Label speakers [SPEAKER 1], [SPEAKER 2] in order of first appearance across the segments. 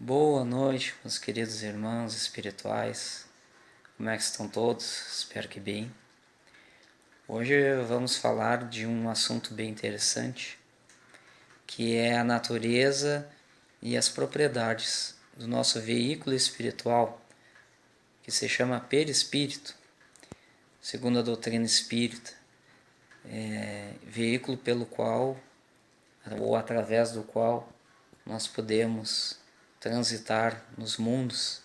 [SPEAKER 1] Boa noite, meus queridos irmãos espirituais. Como é que estão todos? Espero que bem. Hoje vamos falar de um assunto bem interessante, que é a natureza e as propriedades do nosso veículo espiritual, que se chama perispírito, segundo a doutrina espírita, veículo pelo qual ou através do qual nós podemos transitar nos mundos,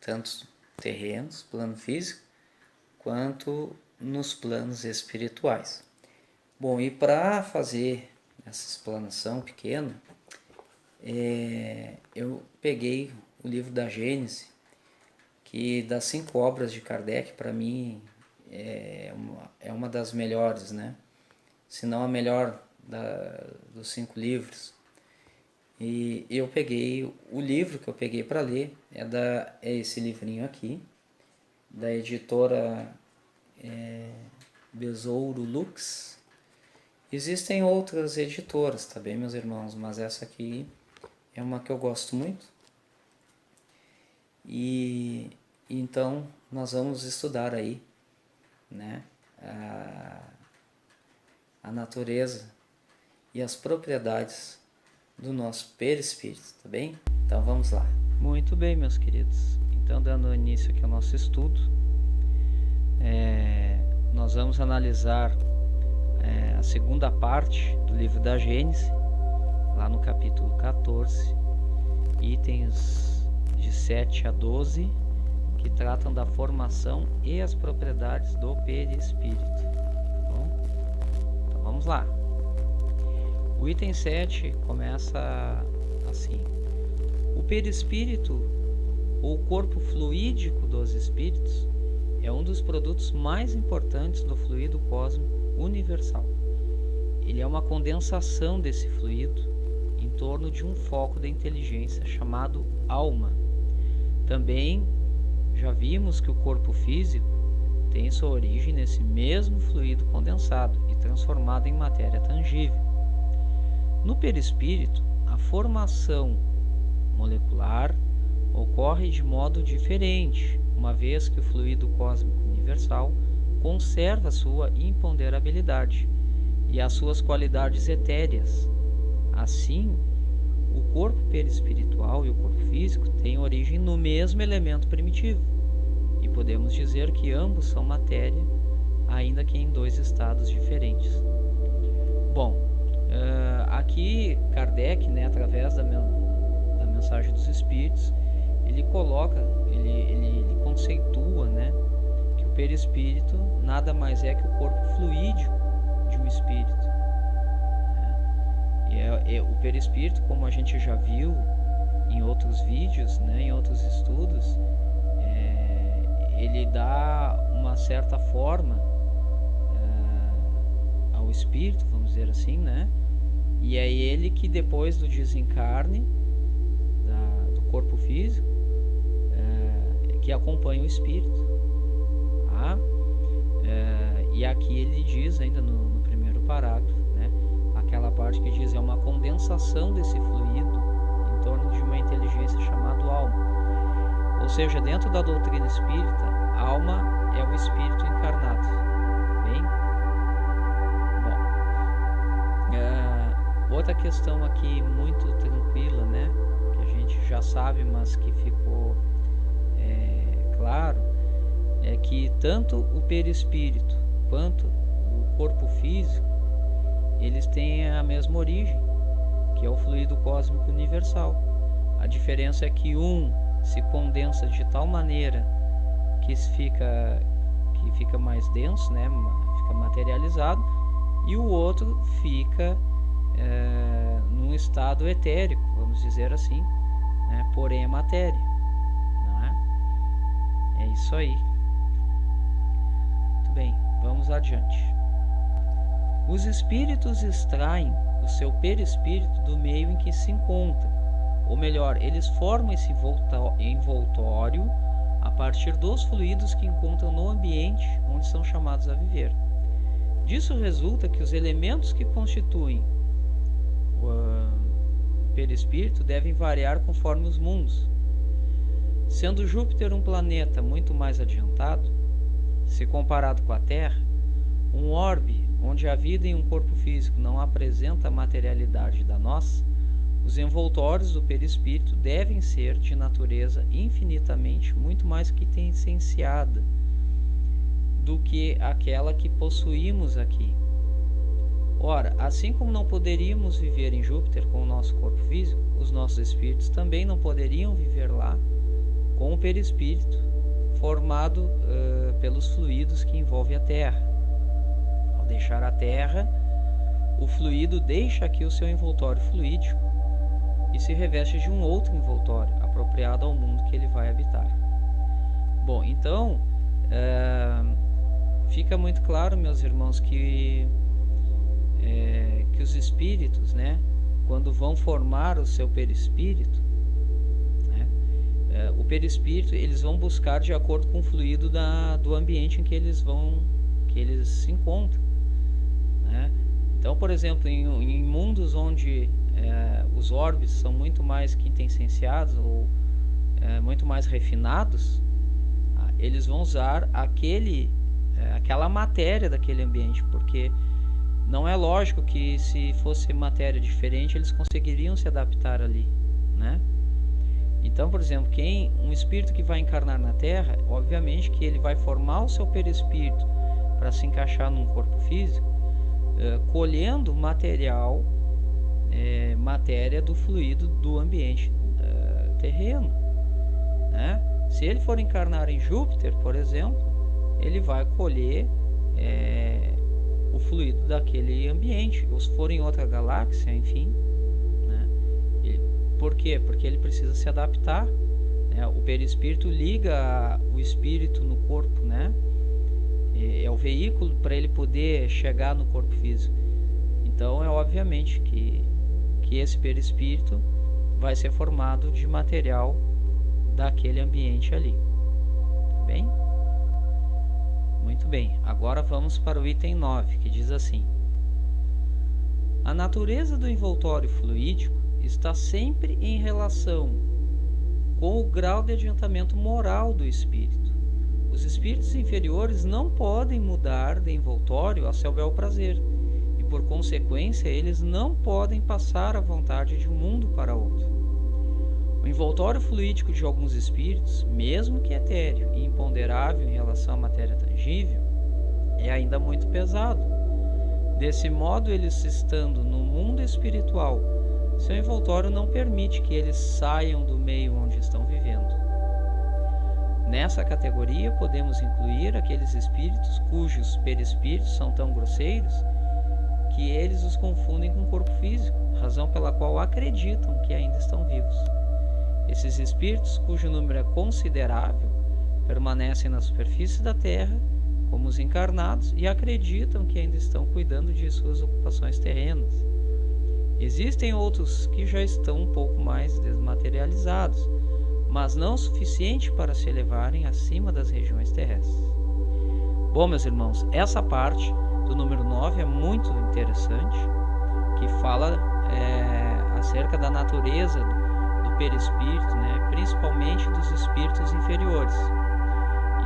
[SPEAKER 1] tanto terrenos, plano físico, quanto nos planos espirituais. Bom, e para fazer essa explanação pequena, eu peguei o livro da Gênese, que das 5 obras de Kardec, para mim, é uma das melhores, né? Se não a melhor dos 5 livros. E eu peguei, o livro que eu peguei para ler é esse livrinho aqui, da editora Besouro Lux. Existem outras editoras, tá bem, meus irmãos, mas essa aqui é uma que eu gosto muito. E então nós vamos estudar aí, né, a natureza e as propriedades do nosso perispírito, tá bem? Então vamos lá. Muito bem, meus queridos. Então, dando início aqui ao nosso estudo, nós vamos analisar a segunda parte do livro da Gênese, lá no capítulo 14, itens de 7 a 12, que tratam da formação e as propriedades do perispírito. Tá bom? Então vamos lá. O item 7 começa assim: o perispírito, ou corpo fluídico dos espíritos, é um dos produtos mais importantes do fluido cósmico universal. Ele é uma condensação desse fluido em torno de um foco da inteligência chamado alma. Também já vimos que o corpo físico tem sua origem nesse mesmo fluido condensado e transformado em matéria tangível. No perispírito, a formação molecular ocorre de modo diferente, uma vez que o fluido cósmico universal conserva sua imponderabilidade e as suas qualidades etéreas. Assim, o corpo perispiritual e o corpo físico têm origem no mesmo elemento primitivo, e podemos dizer que ambos são matéria, ainda que em 2 estados diferentes. Bom, aqui Kardec, né, através da mensagem dos espíritos, ele coloca, ele conceitua, né, que o perispírito nada mais é que o corpo fluídico de um espírito, né? E o perispírito, como a gente já viu em outros vídeos, né, em outros estudos, ele dá uma certa forma ao espírito, vamos dizer assim, né? E é ele que, depois do desencarne do corpo físico, que acompanha o espírito, tá? E aqui ele diz, ainda no primeiro parágrafo, né, aquela parte que diz: é uma condensação desse fluido em torno de uma inteligência chamada alma. Ou seja, dentro da doutrina espírita, a alma é o espírito encarnado. Bem? Bom, outra questão aqui muito tranquila, né, que a gente já sabe, mas que ficou claro, é que tanto o perispírito quanto o corpo físico, eles têm a mesma origem, que é o fluido cósmico universal. A diferença é que um se condensa de tal maneira que fica mais denso, né, fica materializado, e o outro fica num estado etérico, vamos dizer assim, né, porém é matéria, não é? É isso aí. Muito bem, vamos adiante. Os espíritos extraem o seu perispírito do meio em que se encontram, ou melhor, eles formam esse envoltório a partir dos fluidos que encontram no ambiente onde são chamados a viver. Disso resulta que os elementos que constituem o perispírito devem variar conforme os mundos. Sendo Júpiter um planeta muito mais adiantado, se comparado com a Terra, um orbe onde a vida em um corpo físico não apresenta a materialidade da nossa, os envoltórios do perispírito devem ser de natureza infinitamente muito mais quintessenciada do que aquela que possuímos aqui. Ora, assim como não poderíamos viver em Júpiter com o nosso corpo físico, os nossos espíritos também não poderiam viver lá com o perispírito formado pelos fluidos que envolvem a Terra. Ao deixar a Terra, o fluido deixa aqui o seu envoltório fluídico e se reveste de um outro envoltório, apropriado ao mundo que ele vai habitar. Bom, então, fica muito claro, meus irmãos, que os espíritos, né, quando vão formar o seu perispírito, né, o perispírito eles vão buscar de acordo com o fluido do ambiente em que eles se encontram, né? Então, por exemplo, em mundos onde os orbes são muito mais quintessenciados ou muito mais refinados, eles vão usar aquela matéria daquele ambiente, porque não é lógico que se fosse matéria diferente eles conseguiriam se adaptar ali, né? Então, por exemplo, um espírito que vai encarnar na Terra, obviamente que ele vai formar o seu perispírito para se encaixar num corpo físico, colhendo matéria do fluido do ambiente terreno, né? Se ele for encarnar em Júpiter, por exemplo, ele vai colher o fluido daquele ambiente. Ou se for em outra galáxia, enfim, né? Por quê? Porque ele precisa se adaptar, né? O perispírito liga o espírito no corpo, né? É o veículo para ele poder chegar no corpo físico. Então, obviamente que esse perispírito vai ser formado de material daquele ambiente ali. Tá bem? Muito bem. Agora vamos para o item 9, que diz assim: a natureza do envoltório fluídico está sempre em relação com o grau de adiantamento moral do espírito. Os espíritos inferiores não podem mudar de envoltório a seu bel prazer, e por consequência eles não podem passar a vontade de um mundo para outro. O envoltório fluídico de alguns espíritos, mesmo que etéreo e imponderável em relação à matéria tangível, é ainda muito pesado. Desse modo, eles estando no mundo espiritual, seu envoltório não permite que eles saiam do meio onde estão vivendo. Nessa categoria, podemos incluir aqueles espíritos cujos perispíritos são tão grosseiros que eles os confundem com o corpo físico, razão pela qual acreditam que ainda estão vivos. Esses espíritos, cujo número é considerável, permanecem na superfície da Terra como os encarnados e acreditam que ainda estão cuidando de suas ocupações terrenas. Existem outros que já estão um pouco mais desmaterializados, mas não o suficiente para se elevarem acima das regiões terrestres. Bom, meus irmãos, essa parte do número 9 é muito interessante, que fala acerca da natureza do perispírito, né? Principalmente dos espíritos inferiores.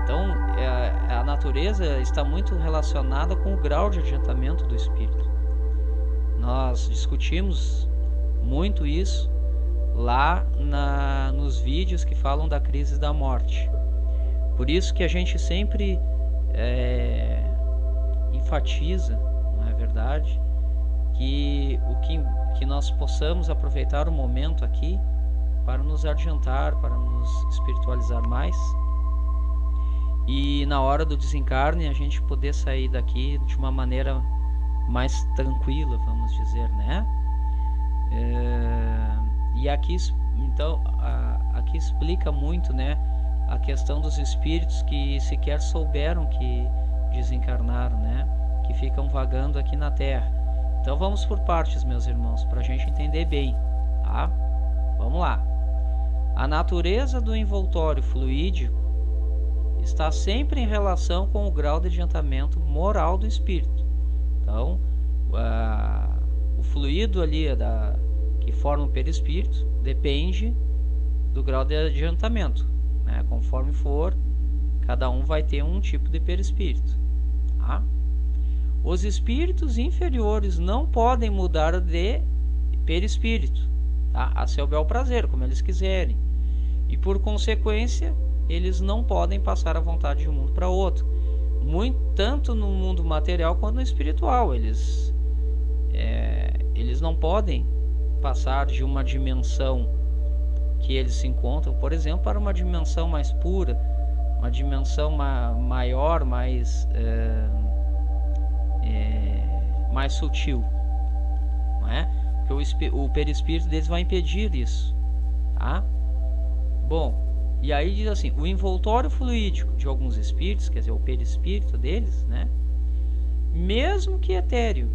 [SPEAKER 1] Então, a natureza está muito relacionada com o grau de adiantamento do espírito. Nós discutimos muito isso lá nos vídeos que falam da crise da morte. Por isso que a gente sempre enfatiza, não é verdade, que nós possamos aproveitar o momento aqui para nos adiantar, para nos espiritualizar mais, e na hora do desencarne a gente poder sair daqui de uma maneira mais tranquila, vamos dizer, né? E aqui, então, aqui explica muito, né, a questão dos espíritos que sequer souberam que desencarnaram, né, que ficam vagando aqui na Terra. Então vamos por partes, meus irmãos, para a gente entender bem, tá? Vamos lá. A natureza do envoltório fluídico está sempre em relação com o grau de adiantamento moral do espírito. Então, o fluido ali que forma o perispírito depende do grau de adiantamento, né? Conforme for, cada um vai ter um tipo de perispírito, tá? Os espíritos inferiores não podem mudar de perispírito, tá? A seu bel prazer, como eles quiserem. E por consequência, eles não podem passar a vontade de um mundo para outro. Tanto no mundo material quanto no espiritual. Eles não podem passar de uma dimensão que eles se encontram, por exemplo, para uma dimensão mais pura, uma dimensão maior, mais sutil, não é? Porque o perispírito deles vai impedir isso, tá? Bom, e aí diz assim, o envoltório fluídico de alguns espíritos, quer dizer, o perispírito deles, né, mesmo que etéreo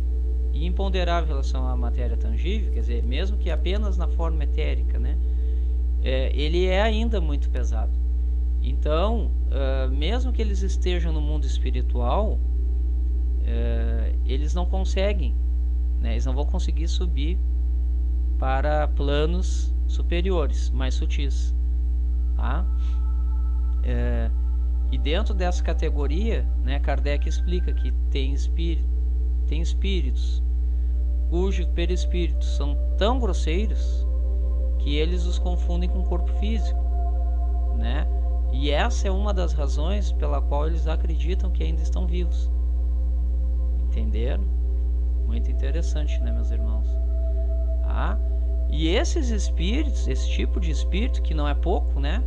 [SPEAKER 1] e imponderável em relação à matéria tangível, quer dizer, mesmo que apenas na forma etérica, né, ele é ainda muito pesado. Então, mesmo que eles estejam no mundo espiritual, eles não conseguem, né, eles não vão conseguir subir para planos superiores, mais sutis, tá? E dentro dessa categoria, né, Kardec explica que tem espíritos cujos perispíritos são tão grosseiros que eles os confundem com o corpo físico, né? E essa é uma das razões pela qual eles acreditam que ainda estão vivos. Entenderam? Muito interessante, né, meus irmãos? Tá? E esses espíritos, esse tipo de espírito, que não é pouco, né,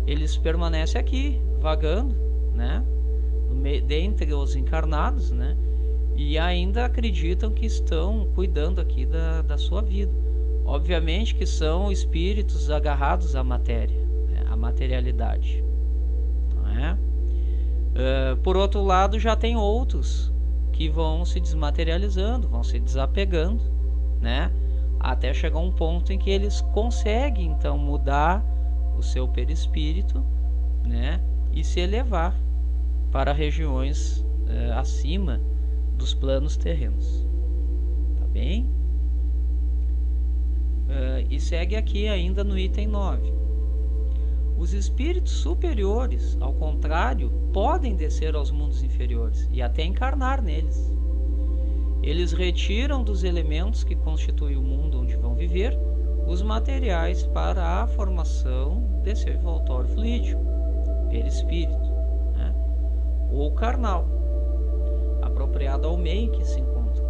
[SPEAKER 1] eles permanecem aqui, vagando, né, dentre os encarnados, né, e ainda acreditam que estão cuidando aqui da sua vida. Obviamente que são espíritos agarrados à matéria, né, à materialidade, não é? Por outro lado, já tem outros que vão se desmaterializando, vão se desapegando, né, até chegar um ponto em que eles conseguem então mudar o seu perispírito, né, e se elevar para regiões acima dos planos terrenos, tá bem? E segue aqui ainda no item 9. Os espíritos superiores, ao contrário, podem descer aos mundos inferiores e até encarnar neles. Eles retiram dos elementos que constituem o mundo onde vão viver os materiais para a formação de seu envoltório fluídico, perispírito, né, ou carnal, apropriado ao meio em que se encontram.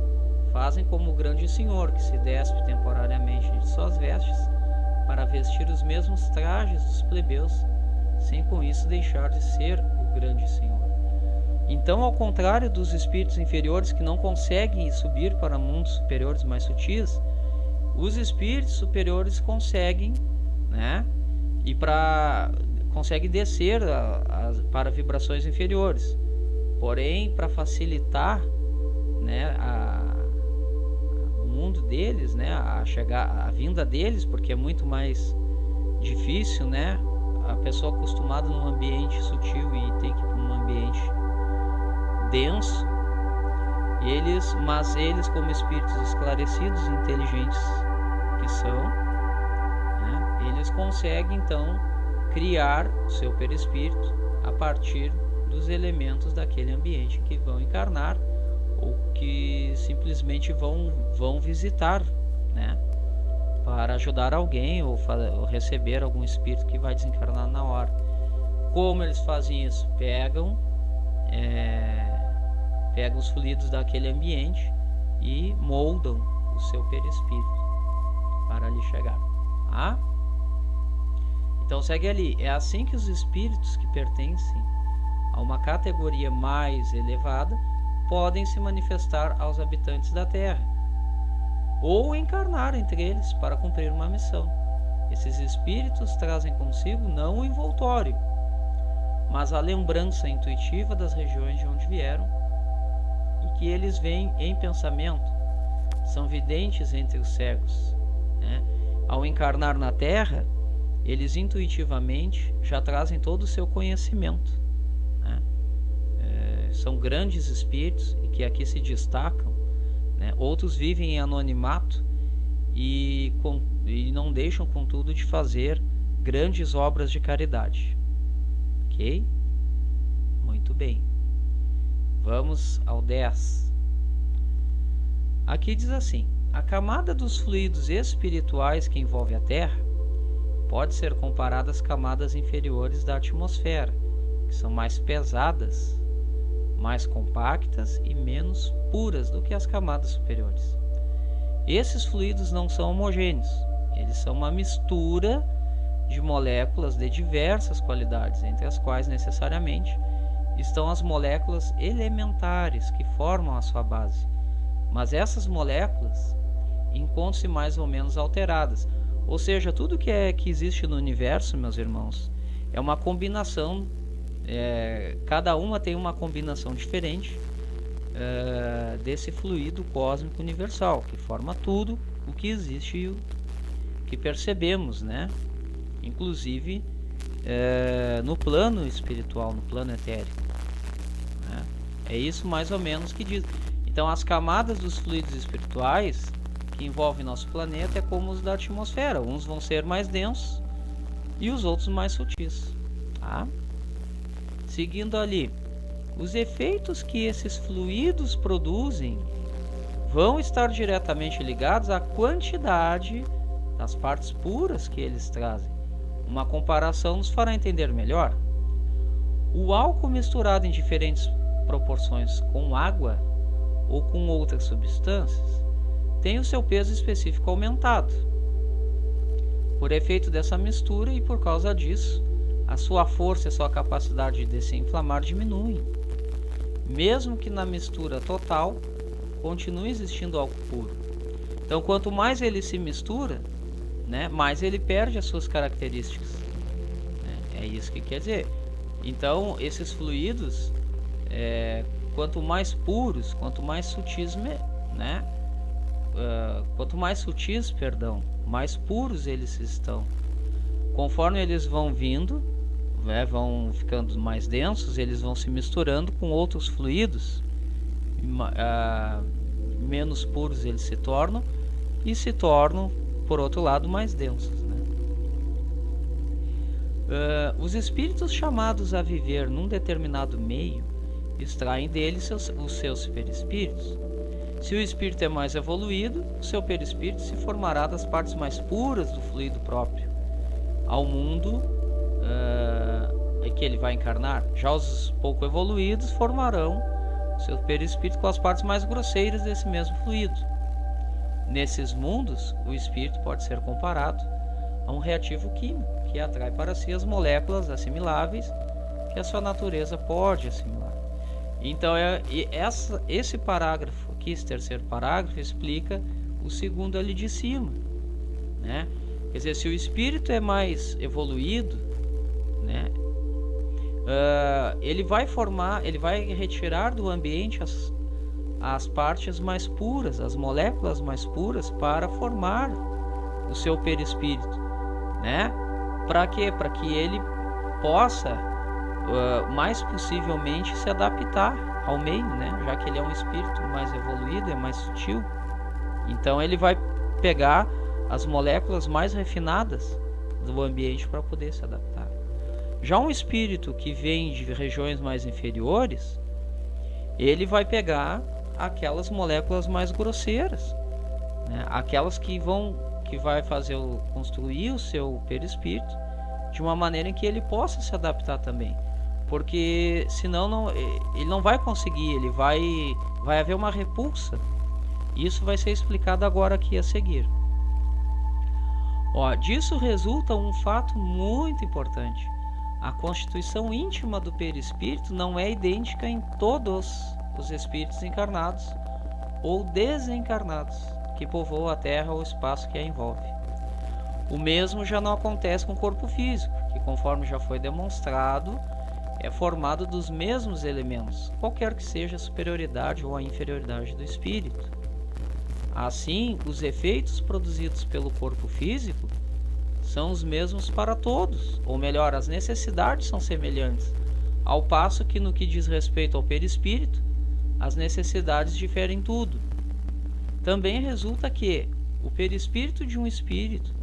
[SPEAKER 1] Fazem como o grande senhor, que se despe temporariamente de suas vestes para vestir os mesmos trajes dos plebeus, sem com isso deixar de ser o grande senhor. Então, ao contrário dos espíritos inferiores que não conseguem subir para mundos superiores mais sutis, os espíritos superiores conseguem, né, conseguem descer para vibrações inferiores. Porém, para facilitar, né, o mundo deles, né, a vinda deles, porque é muito mais difícil, né, a pessoa acostumada num ambiente sutil e tem que ir para um ambiente denso, mas eles como espíritos esclarecidos e inteligentes que são, né, eles conseguem então criar o seu perispírito a partir dos elementos daquele ambiente em que vão encarnar ou que simplesmente vão visitar, né, para ajudar alguém ou receber algum espírito que vai desencarnar na hora. Como eles fazem isso? Pegam os fluidos daquele ambiente e moldam o seu perispírito para ali chegar, tá? Então segue ali. É assim que os espíritos que pertencem a uma categoria mais elevada podem se manifestar aos habitantes da Terra ou encarnar entre eles para cumprir uma missão. Esses espíritos trazem consigo não o envoltório, mas a lembrança intuitiva das regiões de onde vieram e que eles veem em pensamento. São videntes entre os cegos, né? Ao encarnar na Terra, eles intuitivamente já trazem todo o seu conhecimento, né? São grandes espíritos e que aqui se destacam, né? Outros vivem em anonimato e não deixam, contudo, de fazer grandes obras de caridade. Ok? Muito bem. Vamos ao 10. Aqui diz assim: a camada dos fluidos espirituais que envolve a Terra pode ser comparada às camadas inferiores da atmosfera, que são mais pesadas, mais compactas e menos puras do que as camadas superiores. Esses fluidos não são homogêneos, eles são uma mistura de moléculas de diversas qualidades, entre as quais necessariamente estão as moléculas elementares que formam a sua base. Mas essas moléculas encontram-se mais ou menos alteradas, ou seja, tudo que existe no universo, meus irmãos, é uma combinação, cada uma tem uma combinação diferente desse fluido cósmico universal, que forma tudo o que existe e o que percebemos, né? Inclusive no plano espiritual, no plano etérico, né? É isso mais ou menos que diz. Então, as camadas dos fluidos espirituais que envolvem nosso planeta é como os da atmosfera. Uns vão ser mais densos e os outros mais sutis, tá? Seguindo ali, os efeitos que esses fluidos produzem vão estar diretamente ligados à quantidade das partes puras que eles trazem. Uma comparação nos fará entender melhor. O álcool misturado em diferentes proporções com água ou com outras substâncias tem o seu peso específico aumentado. Por efeito dessa mistura e por causa disso, a sua força e a sua capacidade de se inflamar diminuem. Mesmo que na mistura total continue existindo álcool puro. Então, quanto mais ele se mistura, né, mais ele perde as suas características, né? É isso que quer dizer. Então, esses fluidos, quanto mais puros, quanto mais sutis, né? Mais puros eles estão. Conforme eles vão vindo, né, vão ficando mais densos, eles vão se misturando com outros fluidos, menos puros eles se tornam e se tornam, por outro lado, mais densos, né? Os espíritos chamados a viver num determinado meio extraem dele os seus perispíritos. Se o espírito é mais evoluído, o seu perispírito se formará das partes mais puras do fluido próprio ao mundo em que ele vai encarnar. Já os pouco evoluídos formarão o seu perispírito com as partes mais grosseiras desse mesmo fluido. Nesses mundos, o espírito pode ser comparado a um reativo químico que atrai para si as moléculas assimiláveis que a sua natureza pode assimilar. Então, esse parágrafo aqui, esse terceiro parágrafo, explica o segundo ali de cima, né? Quer dizer, se o espírito é mais evoluído, né, ele vai retirar do ambiente as partes mais puras, as moléculas mais puras, para formar o seu perispírito, né? Para quê? Para que ele possa mais possivelmente se adaptar ao meio, né? Já que ele é um espírito mais evoluído, é mais sutil. Então ele vai pegar as moléculas mais refinadas do ambiente para poder se adaptar. Já um espírito que vem de regiões mais inferiores, ele vai pegar aquelas moléculas mais grosseiras, né? Aquelas que vai fazer construir o seu perispírito de uma maneira em que ele possa se adaptar também, porque senão ele não vai conseguir, vai haver uma repulsa. Isso vai ser explicado agora aqui a seguir. Disso resulta um fato muito importante. A constituição íntima do perispírito não é idêntica em todos os espíritos encarnados ou desencarnados que povoam a Terra ou o espaço que a envolve. O mesmo já não acontece com o corpo físico, que, conforme já foi demonstrado, é formado dos mesmos elementos, qualquer que seja a superioridade ou a inferioridade do espírito. Assim, os efeitos produzidos pelo corpo físico são os mesmos para todos, ou melhor, as necessidades são semelhantes, ao passo que, no que diz respeito ao perispírito, as necessidades diferem tudo. Também resulta que o perispírito de um espírito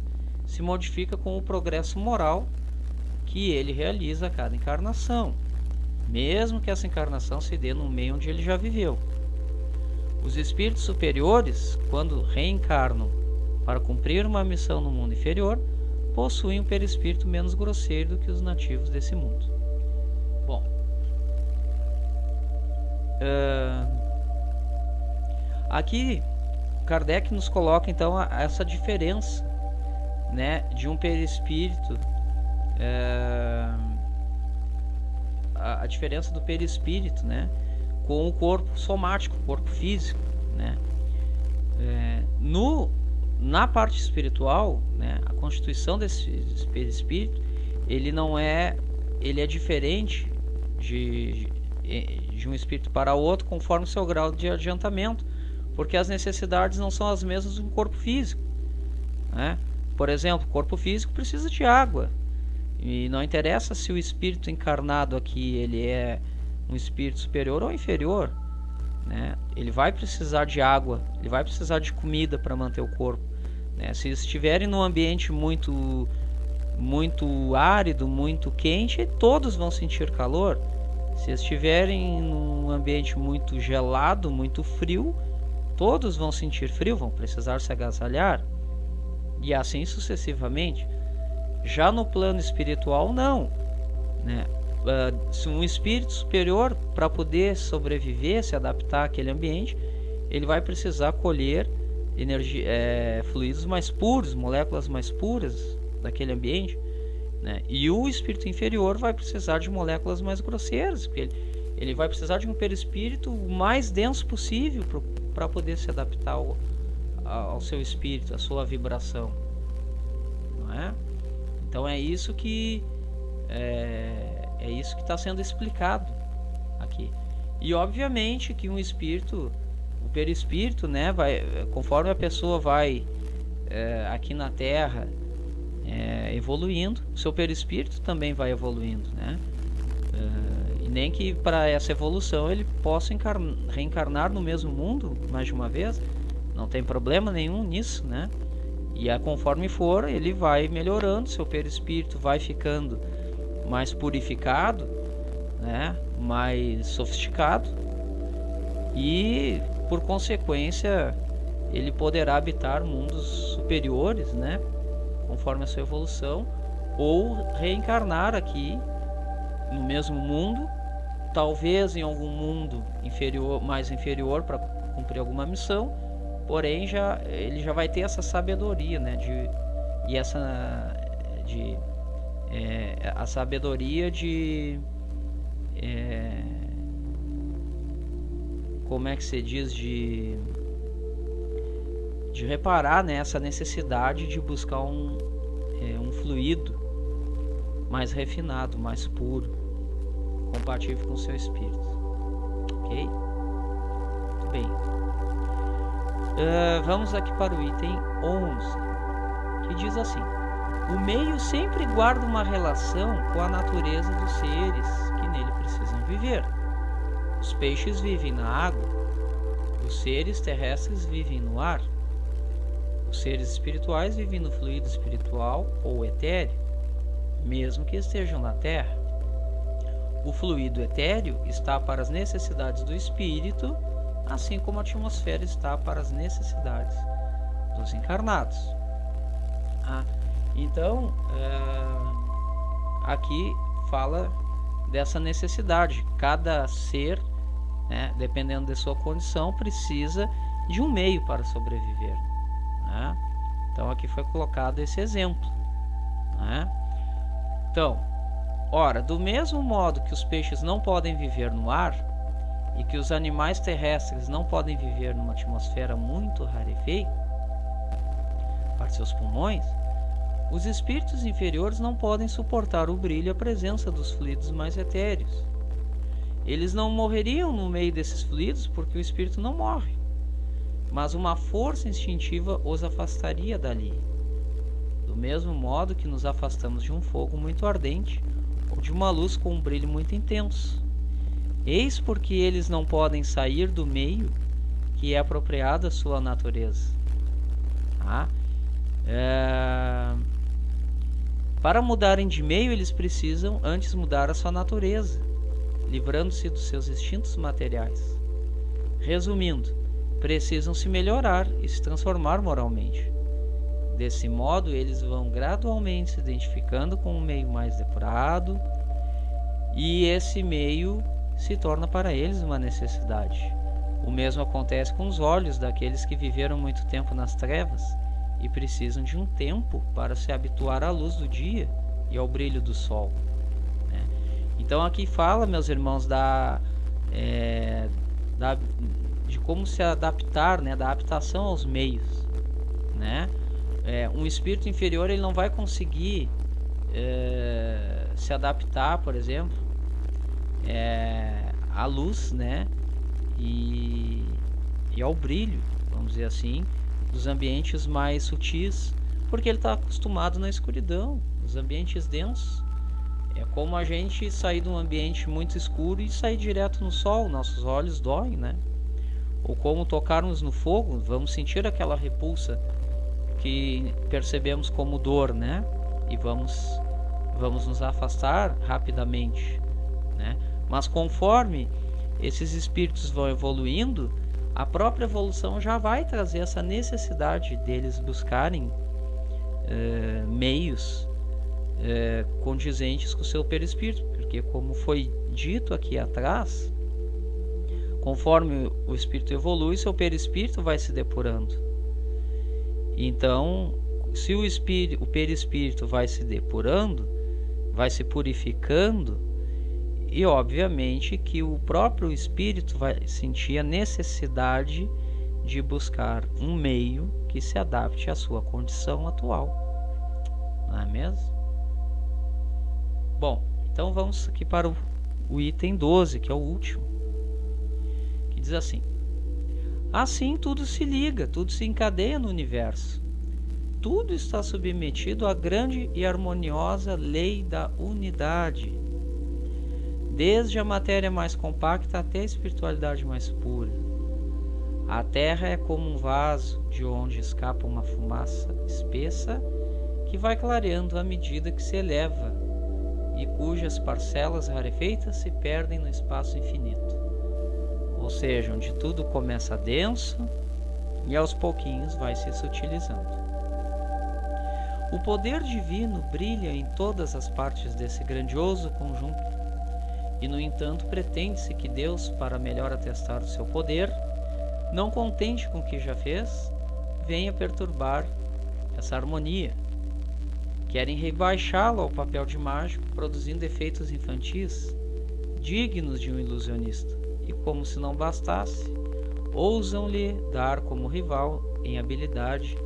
[SPEAKER 1] se modifica com o progresso moral que ele realiza a cada encarnação, mesmo que essa encarnação se dê no meio onde ele já viveu. Os espíritos superiores, quando reencarnam para cumprir uma missão no mundo inferior, possuem um perispírito menos grosseiro do que os nativos desse mundo. Bom, aqui Kardec nos coloca então essa diferença, né, de um perispírito, a diferença do perispírito, né, com o corpo somático, o corpo físico, né. Na parte espiritual, né, a constituição desse perispírito, ele é diferente de um espírito para outro conforme o seu grau de adiantamento, porque as necessidades não são as mesmas do corpo físico, né? Por exemplo, o corpo físico precisa de água, e não interessa se o espírito encarnado aqui ele é um espírito superior ou inferior, né? Ele vai precisar de água, ele vai precisar de comida para manter o corpo, né? Se estiverem num ambiente muito árido, muito quente, todos vão sentir calor. Se estiverem num ambiente muito gelado, muito frio, todos vão sentir frio, vão precisar se agasalhar, e assim sucessivamente. Já no plano espiritual, não, né? Se um espírito superior, para poder sobreviver, se adaptar àquele ambiente, ele vai precisar colher fluidos mais puros, moléculas mais puras daquele ambiente, né? E o espírito inferior vai precisar de moléculas mais grosseiras, porque ele vai precisar de um perispírito o mais denso possível para poder se adaptar ao seu espírito, à sua vibração, não é? Então é isso que está sendo explicado aqui. E obviamente que um espírito, o perispírito, né, conforme a pessoa vai aqui na Terra evoluindo, o seu perispírito também vai evoluindo, né? E nem que para essa evolução ele possa reencarnar no mesmo mundo mais de uma vez, não tem problema nenhum nisso, né? E conforme for, ele vai melhorando, seu perispírito vai ficando mais purificado, né? Mais sofisticado, e por consequência ele poderá habitar mundos superiores, né? Conforme a sua evolução, ou reencarnar aqui no mesmo mundo, talvez em algum mundo inferior, mais inferior, para cumprir alguma missão, porém ele já vai ter essa sabedoria, né, a sabedoria de como é que se diz, de reparar nessa necessidade de buscar um fluido mais refinado, mais puro, compatível com o seu espírito. Ok? Muito bem. Vamos aqui para o item 11, que diz assim: o meio sempre guarda uma relação com a natureza dos seres que nele precisam viver. Os peixes vivem na água, os seres terrestres vivem no ar, os seres espirituais vivem no fluido espiritual ou etéreo, mesmo que estejam na Terra. O fluido etéreo está para as necessidades do espírito, assim como a atmosfera está para as necessidades dos encarnados. Então, aqui fala dessa necessidade. Cada ser, né, dependendo de sua condição, precisa de um meio para sobreviver, né? Então aqui foi colocado esse exemplo, né? Então, ora, do mesmo modo que os peixes não podem viver no ar e que os animais terrestres não podem viver numa atmosfera muito rarefeita para seus pulmões, os espíritos inferiores não podem suportar o brilho e a presença dos fluidos mais etéreos. Eles não morreriam no meio desses fluidos porque o espírito não morre, mas uma força instintiva os afastaria dali, do mesmo modo que nos afastamos de um fogo muito ardente ou de uma luz com um brilho muito intenso. Eis porque eles não podem sair do meio que é apropriado à sua natureza. tá? Para mudarem de meio, eles precisam antes mudar a sua natureza, livrando-se dos seus instintos materiais. Resumindo, precisam se melhorar e se transformar moralmente. Desse modo, eles vão gradualmente se identificando com um meio mais depurado, e esse meio se torna para eles uma necessidade. O mesmo acontece com os olhos daqueles que viveram muito tempo nas trevas e precisam de um tempo para se habituar à luz do dia e ao brilho do sol, né? Então aqui fala, meus irmãos, de como se adaptar, né? Da adaptação aos meios, né? Um espírito inferior, ele não vai conseguir se adaptar, por exemplo, à luz, né? E ao brilho, vamos dizer assim, dos ambientes mais sutis, porque ele está acostumado na escuridão, nos ambientes densos. É como a gente sair de um ambiente muito escuro e sair direto no sol, nossos olhos doem, né? Ou como tocarmos no fogo, vamos sentir aquela repulsa que percebemos como dor, né? E vamos nos afastar rapidamente, né? Mas conforme esses espíritos vão evoluindo, a própria evolução já vai trazer essa necessidade deles buscarem meios condizentes com o seu perispírito, porque, como foi dito aqui atrás, conforme o espírito evolui, seu perispírito vai se depurando. Então, se o perispírito vai se depurando, vai se purificando, e obviamente que o próprio espírito vai sentir a necessidade de buscar um meio que se adapte à sua condição atual, não é mesmo? Bom, então vamos aqui para o item 12, que é o último, que diz assim: assim tudo se liga, tudo se encadeia no universo. Tudo está submetido à grande e harmoniosa lei da unidade, desde a matéria mais compacta até a espiritualidade mais pura. A Terra é como um vaso de onde escapa uma fumaça espessa que vai clareando à medida que se eleva e cujas parcelas rarefeitas se perdem no espaço infinito. Ou seja, onde tudo começa denso e aos pouquinhos vai se sutilizando. O poder divino brilha em todas as partes desse grandioso conjunto, e no entanto pretende-se que Deus, para melhor atestar o seu poder, não contente com o que já fez, venha perturbar essa harmonia. Querem rebaixá-lo ao papel de mágico, produzindo efeitos infantis, dignos de um ilusionista, e como se não bastasse, ousam-lhe dar como rival em habilidade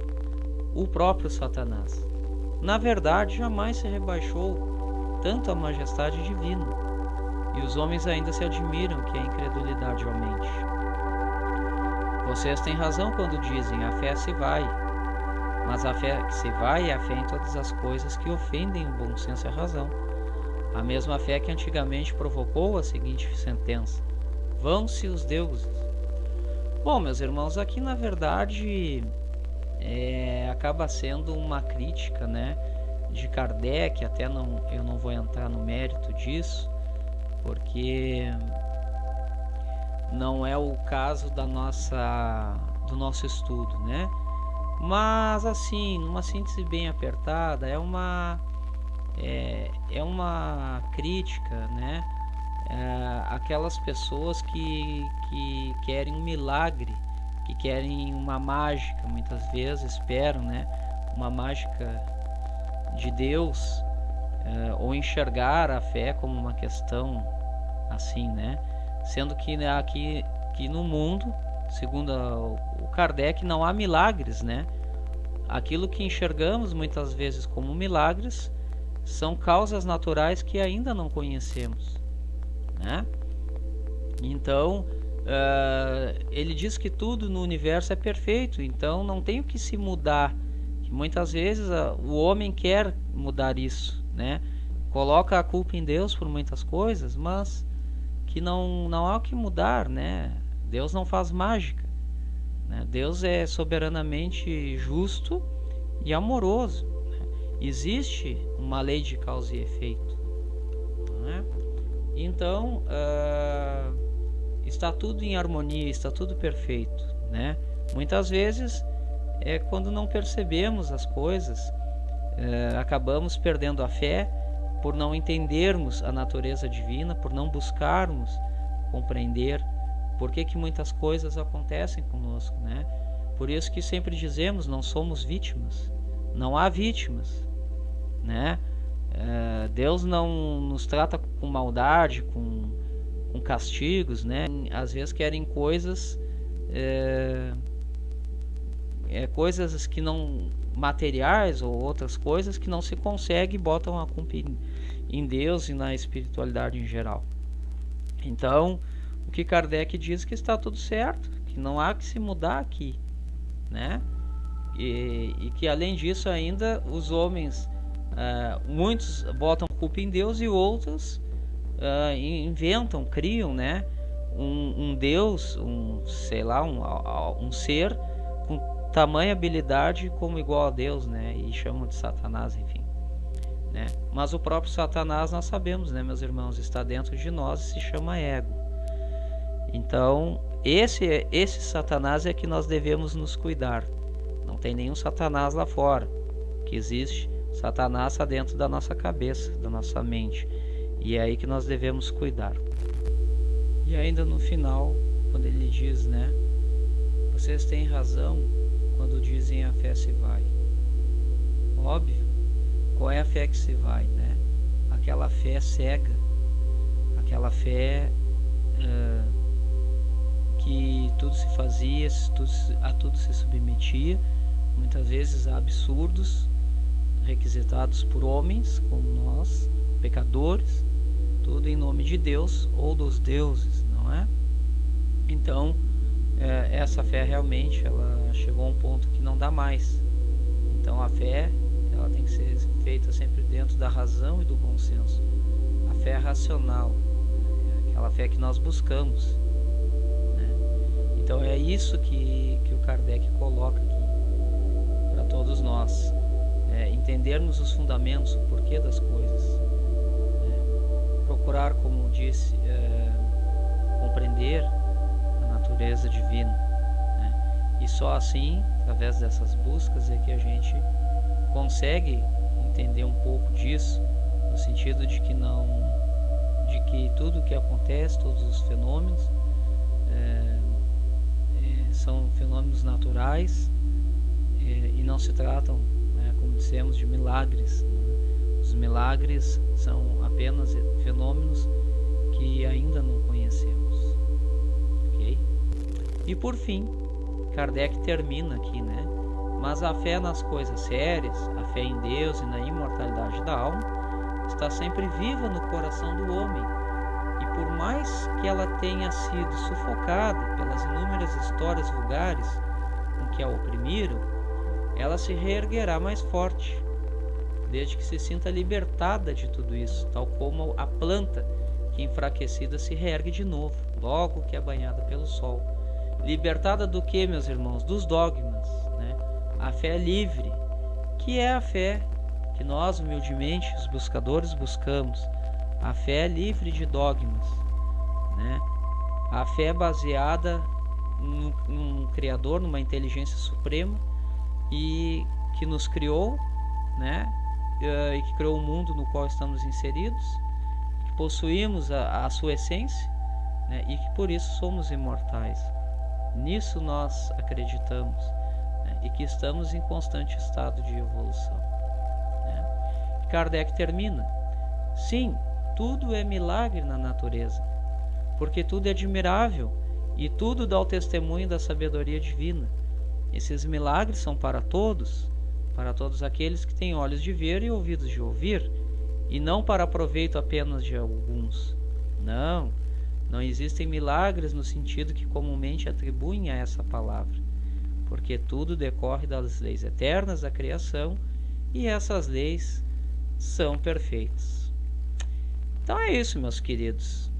[SPEAKER 1] o próprio Satanás. Na verdade, jamais se rebaixou tanto a majestade divina, e os homens ainda se admiram que a incredulidade aumente. Vocês têm razão quando dizem: a fé se vai. Mas a fé que se vai é a fé em todas as coisas que ofendem o bom senso e a razão. A mesma fé que antigamente provocou a seguinte sentença: vão-se os deuses. Bom, meus irmãos, aqui na verdade acaba sendo uma crítica, né, de Kardec. Até eu não vou entrar no mérito disso, porque não é o caso do nosso estudo, né? Mas assim, numa síntese bem apertada, é uma crítica, né? Aquelas pessoas que querem um milagre, que querem uma mágica, muitas vezes esperam, né, uma mágica de Deus, ou enxergar a fé como uma questão assim, né? Sendo que aqui no mundo, segundo o Kardec, não há milagres, né? Aquilo que enxergamos muitas vezes como milagres são causas naturais que ainda não conhecemos, né? Então, ele diz que tudo no universo é perfeito, então não tem o que se mudar. Que muitas vezes o homem quer mudar isso, né? Coloca a culpa em Deus por muitas coisas, mas que não há o que mudar, né? Deus não faz mágica, né? Deus é soberanamente justo e amoroso, né? Existe uma lei de causa e efeito, né? Então está tudo em harmonia, está tudo perfeito, né? Muitas vezes quando não percebemos as coisas, acabamos perdendo a fé por não entendermos a natureza divina, por não buscarmos compreender por que muitas coisas acontecem conosco, né? Por isso que sempre dizemos, não somos vítimas, não há vítimas, né? Deus não nos trata com maldade, com castigos, né? Às vezes querem coisas coisas que não materiais ou outras coisas que não se consegue e botam a culpa em Deus e na espiritualidade em geral. Então, o que Kardec diz que está tudo certo, que não há que se mudar aqui, né? E que além disso ainda os homens, muitos botam culpa em Deus e outros inventam, criam, né? Um Deus, sei lá, um ser com tamanha habilidade como igual a Deus, né? E chamam de Satanás, enfim, né? Mas o próprio Satanás, nós sabemos, né, meus irmãos, está dentro de nós e se chama ego. Então, esse Satanás é que nós devemos nos cuidar. Não tem nenhum Satanás lá fora. O que existe, Satanás está dentro da nossa cabeça, da nossa mente. E é aí que nós devemos cuidar. E ainda no final, quando ele diz, né? Vocês têm razão quando dizem a fé se vai. Óbvio. Qual é a fé que se vai, né? Aquela fé cega. Aquela fé que tudo se fazia, a tudo se submetia, muitas vezes a absurdos requisitados por homens como nós, pecadores, tudo em nome de Deus ou dos deuses, não é? Então, essa fé realmente ela chegou a um ponto que não dá mais. Então a fé ela tem que ser feita sempre dentro da razão e do bom senso. A fé racional, aquela fé que nós buscamos. Então é isso que o Kardec coloca aqui para todos nós, entendermos os fundamentos, o porquê das coisas, procurar, como disse, compreender a natureza divina, né? E só assim, através dessas buscas, é que a gente consegue entender um pouco disso, no sentido de que tudo o que acontece, todos os fenômenos são fenômenos naturais e não se tratam, como dissemos, de milagres, né? Os milagres são apenas fenômenos que ainda não conhecemos, ok? E por fim, Kardec termina aqui, né? Mas a fé nas coisas sérias, a fé em Deus e na imortalidade da alma, está sempre viva no coração do homem. E por mais que ela tenha sido sufocada pelas inúmeras histórias vulgares com que a oprimiram, ela se reerguerá mais forte, desde que se sinta libertada de tudo isso, tal como a planta que enfraquecida se reergue de novo, logo que é banhada pelo sol. Libertada do que, meus irmãos? Dos dogmas, né? A fé livre, que é a fé que nós, humildemente, os buscadores, buscamos. A fé livre de dogmas, né? A fé baseada num Criador, numa inteligência suprema e que nos criou, né? E que criou o mundo no qual estamos inseridos, que possuímos a sua essência, né? E que por isso somos imortais. Nisso nós acreditamos, né? E que estamos em constante estado de evolução, né? Kardec termina: sim, tudo é milagre na natureza, porque tudo é admirável e tudo dá o testemunho da sabedoria divina. Esses milagres são para todos aqueles que têm olhos de ver e ouvidos de ouvir, e não para proveito apenas de alguns. Não existem milagres no sentido que comumente atribuem a essa palavra, porque tudo decorre das leis eternas da criação, e essas leis são perfeitas. Então é isso, meus queridos.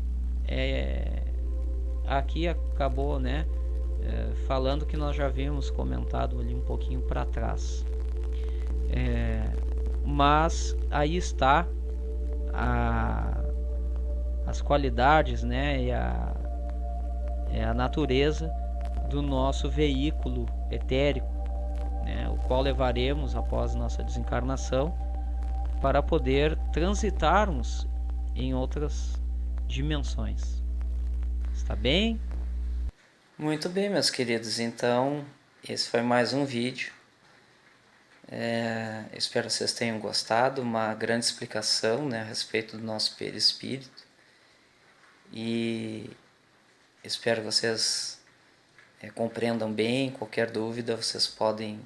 [SPEAKER 1] Aqui acabou, né, falando que nós já havíamos comentado ali um pouquinho para trás. Mas aí está as qualidades, né, e a natureza do nosso veículo etérico, né, o qual levaremos após nossa desencarnação para poder transitarmos em outras dimensões. Está bem? Muito bem, meus queridos. Então, esse foi mais um vídeo. Espero que vocês tenham gostado. Uma grande explicação, né, a respeito do nosso perispírito. E espero que vocês compreendam bem. Qualquer dúvida, vocês podem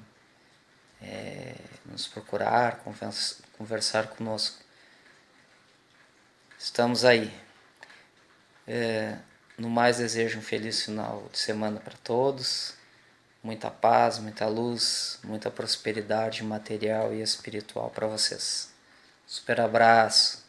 [SPEAKER 1] nos procurar, conversar conosco. Estamos aí. No mais, desejo um feliz final de semana para todos. Muita paz, muita luz, muita prosperidade material e espiritual para vocês. Super abraço.